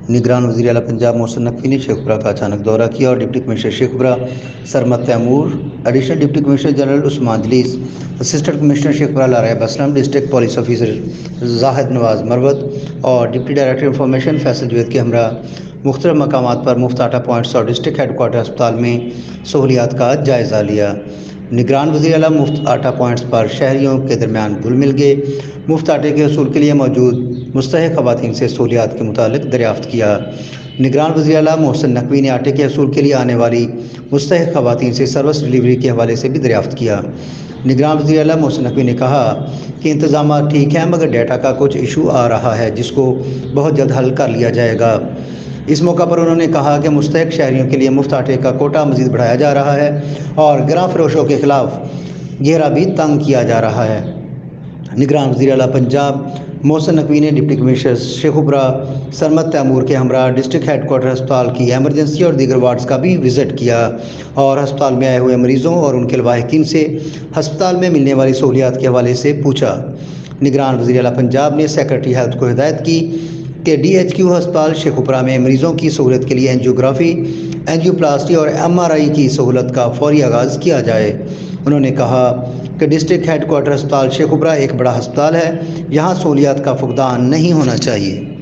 निगरान वज़ीर आला पंजाब मोहसिन नकवी ने शेखपुरा का अचानक दौरा किया और deputy commissioner Sheikhupura Sarmad Taimur, additional deputy commissioner general Usman Jalees, assistant commissioner Sheikhupura Laraib Aslam, district police officer Zahid Nawaz Marwat और deputy director information Faisal Javed के हमरा मुख्तलिफ मकामात पर मुफ्त आटा पॉइंट्स और डिस्ट्रिक्ट हेडकोार्टर अस्पताल में सहूलियात का जायज़ा लिया। निगरान वज़ीर आला मुफ्त आटा पॉइंट्स पर शहरियों के दरमियान घुल मिल गए। मुफ्त आटे के असूल के लिए मौजूद मुस्तहिक़ ख़वातीन से सहूलियात के मुतालिक दरियाफ़्त किया। निगरान वज़ीर आला मोहसिन नकवी ने आटे के असूल के लिए आने वाली मुस्तहिक़ ख़वातीन से सर्विस डिलीवरी के हवाले से भी दरियाफ़्त किया। निगरान वज़ीर आला मोहसिन नकवी ने कहा कि इंतज़ाम ठीक है, मगर डाटा का कुछ इशू आ रहा है जिसको बहुत जल्द हल कर लिया जाएगा। इस मौका पर उन्होंने कहा कि मुस्तहिक़ शहरियों के लिए मुफ्त आटे का कोटा मज़ीद बढ़ाया जा रहा है और गिरां फरोशों के ख़िलाफ़ घेरा भी तंग किया जा रहा है। निगरान वज़ीर आला पंजाब मोहसिन नकवी ने डिप्टी कमिश्नर शेखपुरा सरमद तैमूर के हमरा डिस्ट्रिक्ट हेडकोार्टर अस्पताल की एमरजेंसी और दीगर वार्ड्स का भी विज़िट किया और अस्पताल में आए हुए मरीज़ों और उनके लवाहिकीन से अस्पताल में मिलने वाली सहूलियात के हवाले से पूछा। निगरान वज़ीर आला पंजाब ने सेक्रेटरी हेल्थ को हिदायत की कि DHQ अस्पताल शेखपुरा में मरीज़ों की सहूलत के लिए एंजियोग्राफी, एंजियोप्लास्टी और MRI की सहूलत का फौरी आगाज़ किया जाए। उन्होंने कहा कि डिस्ट्रिक्ट हेडकोार्टर अस्पताल शेखपुरा एक बड़ा अस्पताल है, यहाँ सहूलियात का फुकदान नहीं होना चाहिए।